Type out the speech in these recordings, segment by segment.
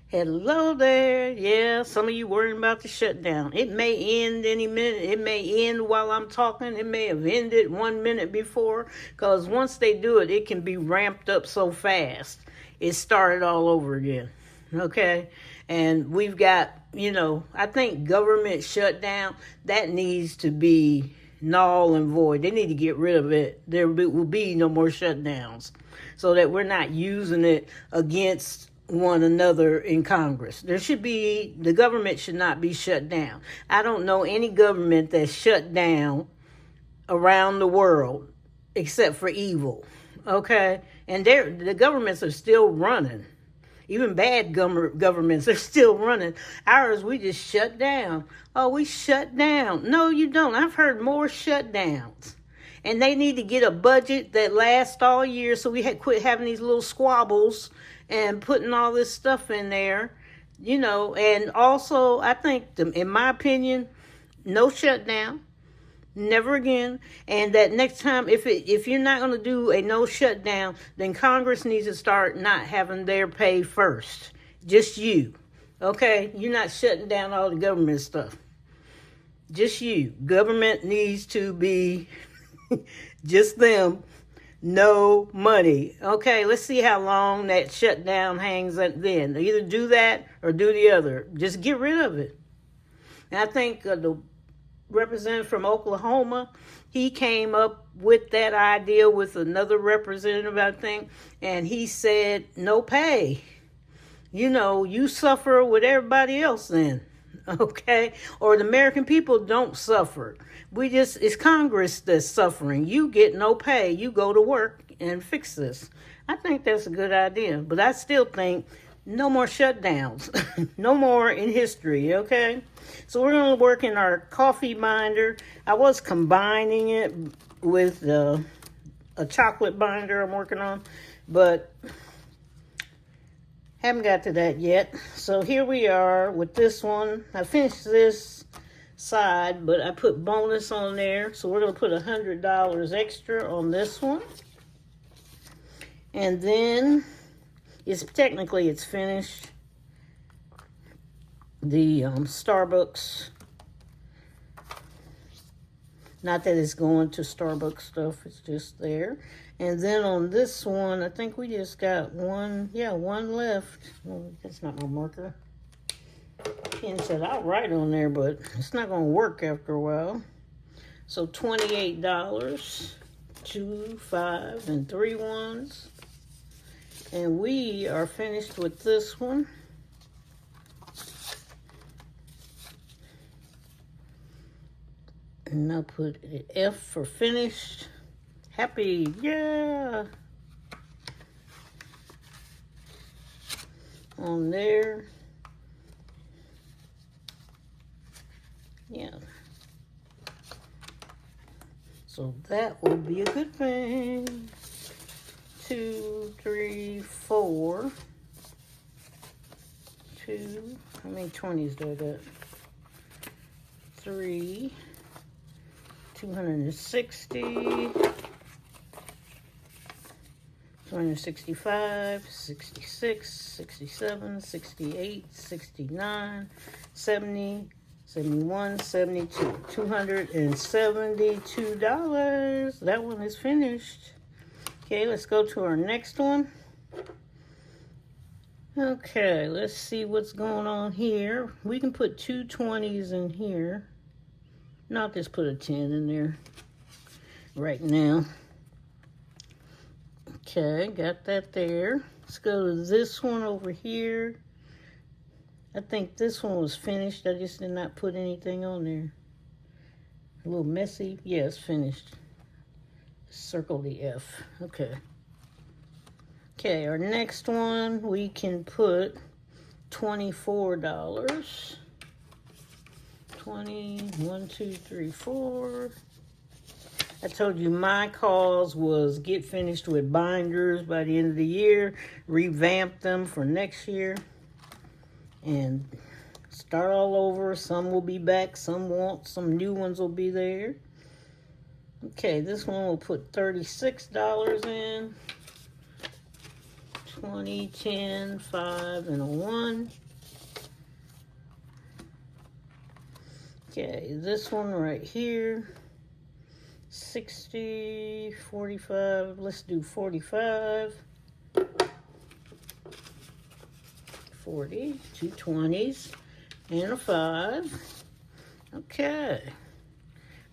Hello there. Yeah, some of you worrying about the shutdown. It may end any minute. It may end while I'm talking. It may have ended 1 minute before. Because once they do it, it can be ramped up so fast. It started all over again. Okay? And we've got, I think government shutdown, that needs to be null and void. They need to get rid of it. There will be no more shutdowns. So that we're not using it against one another in Congress. The government should not be shut down. I don't know any government that's shut down around the world except for evil. Okay? And the governments are still running. Even bad governments are still running. Ours, we just shut down. Oh, we shut down. No, you don't. I've heard more shutdowns. And they need to get a budget that lasts all year so we quit having these little squabbles and putting all this stuff in there, And also, I think, in my opinion, no shutdown, never again. And that next time, if you're not going to do a no shutdown, then Congress needs to start not having their pay first. Just you, okay? You're not shutting down all the government stuff. Just you. Government needs to be just them. No money. Okay, let's see how long that shutdown hangs at then. Either do that or do the other. Just get rid of it. And I think the representative from Oklahoma, he came up with that idea with another representative, I think, and he said, no pay. You suffer with everybody else then. Okay? Or the American people don't suffer. It's Congress that's suffering. You get no pay. You go to work and fix this. I think that's a good idea. But I still think no more shutdowns. No more in history, okay? So we're going to work in our coffee binder. I was combining it with a chocolate binder I'm working on, but haven't got to that yet. So here we are with this one. I finished this side, but I put bonus on there. So we're going to put $100 extra on this one. And then it's finished. The Starbucks. Not that it's going to Starbucks stuff. It's just there. And then on this one, I think we just got one left. Oh, that's not my marker. Ken said I'll write on there, but it's not going to work after a while. So $28, 2, 5, and 3 ones. And we are finished with this one. And I'll put an F for finished. Happy, yeah. On there. Yeah. So that will be a good thing. 2, 3, 4. 2. How many 20s do I got? 3. 260. 265, 66, 67, 68, 69, 70, 71, 72. $272. That one is finished. Okay, let's go to our next one. Okay, let's see what's going on here. We can put 2 20s in here. No, I'll just put a 10 in there right now. Okay, got that there. Let's go to this one over here. I think this one was finished. I just did not put anything on there. A little messy. Yeah, it's finished. Circle the F. Okay. Okay, our next one, we can put $24. 20, 1, 2, 3, 4. I told you my cause was get finished with binders by the end of the year, revamp them for next year, and start all over. Some will be back, some won't, some new ones will be there. Okay, this one will put $36 in. 20, 10, 5, and a 1. Okay, this one right here, 60, 45. Let's do 45. 40, 2 20s, and a 5. Okay,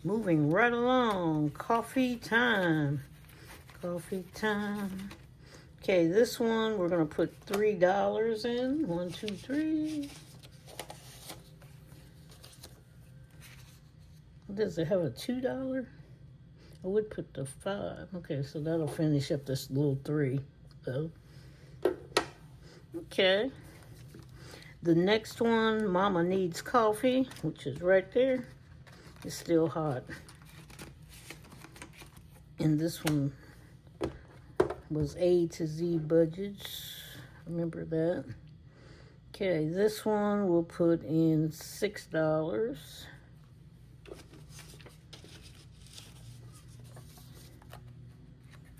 moving right along. Coffee time. Coffee time. Okay, this one we're gonna put $3 in. 1, 2, 3. Does it have a $2? I would put the 5. Okay, so that'll finish up this little 3. So, okay. The next one, Mama Needs Coffee, which is right there. It's still hot. And this one was A to Z budgets. Remember that. Okay, this one we'll put in $6.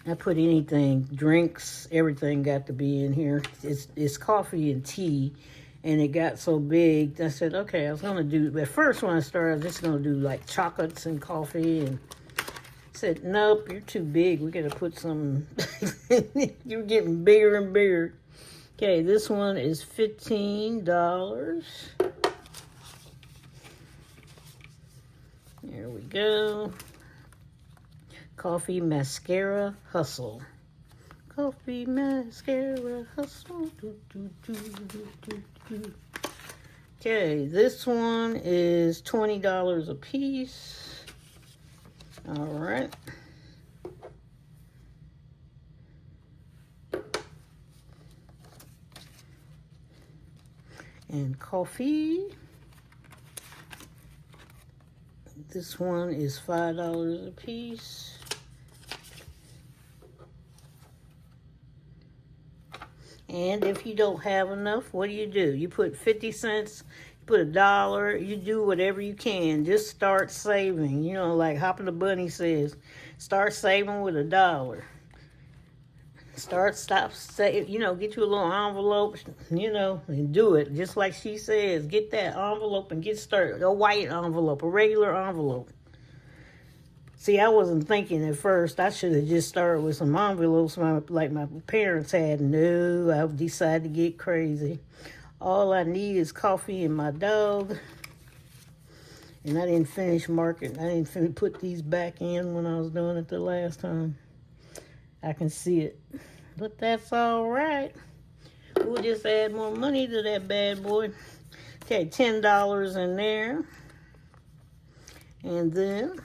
I put anything, drinks, everything got to be in here. It's coffee and tea, and it got so big, I said, okay, I was going to do, at first when I started, I was just going to do like chocolates and coffee, and I said, nope, you're too big. We got to put some, you're getting bigger and bigger. Okay, this one is $15. There we go. Coffee Mascara Hustle. Coffee Mascara Hustle. Okay, this one is $20 a piece. All right. And coffee. This one is $5 a piece. And if you don't have enough, what do? You put 50 cents, you put $1, you do whatever you can. Just start saving. You know, like Hopper the Bunny says, start saving with $1. Save, you know, get you a little envelope, you know, and do it. Just like she says, get that envelope and get started. A white envelope, a regular envelope. See, I wasn't thinking at first. I should have just started with some envelopes like my parents had. No, I decided to get crazy. All I need is coffee and my dog. And I didn't finish marking. I didn't put these back in when I was doing it the last time. I can see it. But that's all right. We'll just add more money to that bad boy. Okay, $10 in there. And then...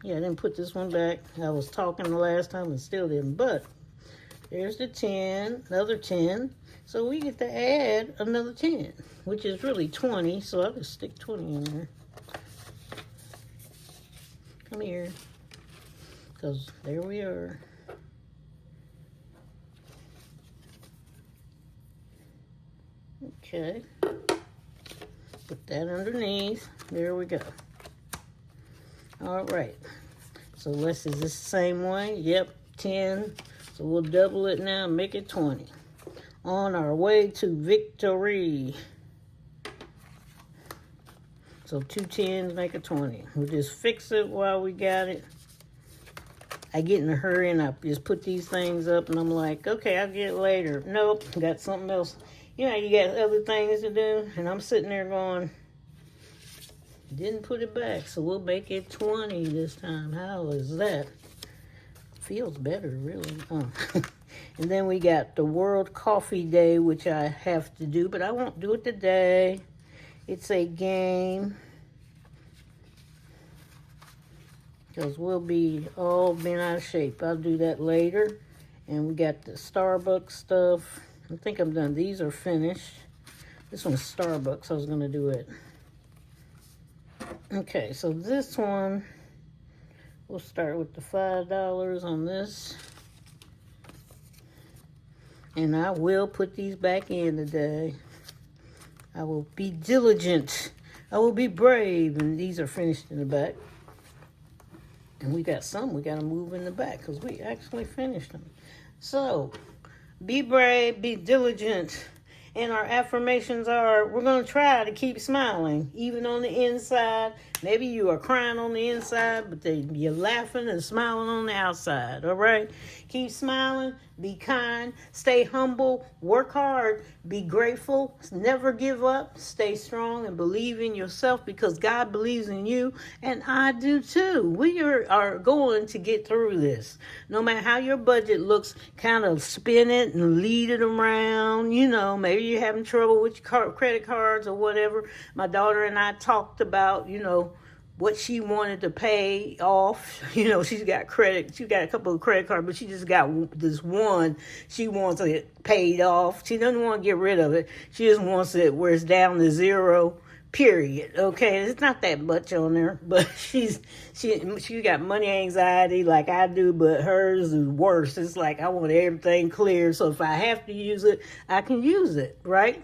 yeah, I didn't put this one back. I was talking the last time and still didn't. But there's the 10, another 10. So we get to add another 10, which is really 20. So I'll just stick 20 in there. Come here. Because there we are. Okay. Put that underneath. There we go. All right, so is this the same way? Yep, 10. So we'll double it now and make it 20. On our way to victory. So 2 10s make a 20. We'll just fix it while we got it. I get in a hurry and I just put these things up and I'm like, okay, I'll get it later. Nope, got something else. You know, you got other things to do. And I'm sitting there going, didn't put it back, so we'll make it 20 this time. How is that? Feels better, really. And then we got the World Coffee Day, which I have to do, but I won't do it today. It's a game. Because we'll be all bent out of shape. I'll do that later. And we got the Starbucks stuff. I think I'm done. These are finished. This one's Starbucks. I was going to do it. Okay, so this one, we'll start with the $5 on this. And I will put these back in today. I will be diligent. I will be brave. And these are finished in the back. And we got some we got to move in the back because we actually finished them. So, Be brave, be diligent. And our affirmations are, we're going to try to keep smiling, even on the inside. Maybe you are crying on the inside, but you're laughing and smiling on the outside, all right? Keep smiling, be kind, stay humble, work hard, be grateful, never give up, stay strong, and believe in yourself because God believes in you, and I do too. We are going to get through this. No matter how your budget looks, kind of spin it and lead it around. You know, maybe you're having trouble with your credit cards or whatever. My daughter and I talked about, what she wanted to pay off. She's got credit. She got a couple of credit cards, but she just got this one. She wants it paid off. She doesn't want to get rid of it. She just wants it where it's down to zero, period. Okay, it's not that much on there, but she got money anxiety like I do, but hers is worse. It's like I want everything clear, so if I have to use it, I can use it, right?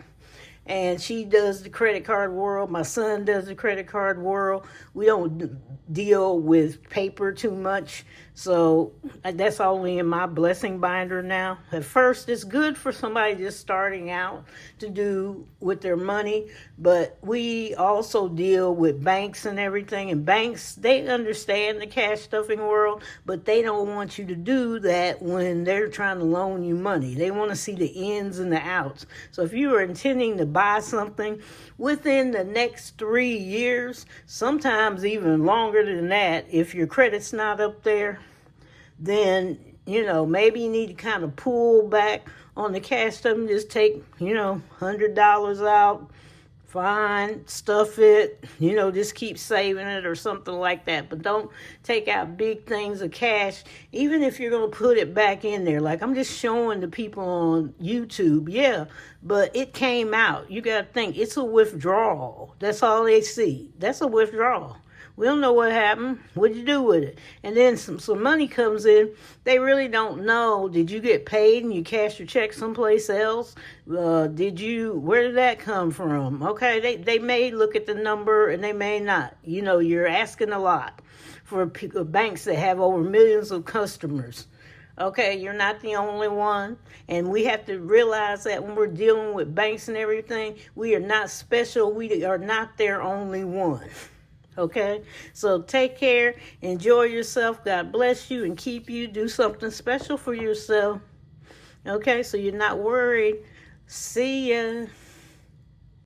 And she does the credit card world. My son does the credit card world. We don't deal with paper too much. So that's only in my blessing binder now. At first, it's good for somebody just starting out to do with their money. But we also deal with banks and everything. And banks, they understand the cash stuffing world, but they don't want you to do that when they're trying to loan you money. They want to see the ins and the outs. So if you are intending to buy something within the next 3 years, sometimes even longer than that, if your credit's not up there, then, maybe you need to kind of pull back on the cash stuff and just take, $100 out. Fine, stuff it, just keep saving it or something like that. But don't take out big things of cash, even if you're going to put it back in there. Like I'm just showing the people on YouTube, yeah, but it came out. You got to think, it's a withdrawal. That's all they see. That's a withdrawal. We don't know what happened. What'd you do with it? And then some money comes in. They really don't know. Did you get paid and you cashed your check someplace else? Where did that come from? Okay, they may look at the number and they may not. You're asking a lot for banks that have over millions of customers. Okay, you're not the only one. And we have to realize that when we're dealing with banks and everything, we are not special. We are not their only one. Okay, so take care, enjoy yourself, God bless you and keep you, do something special for yourself. Okay, so you're not worried. See ya.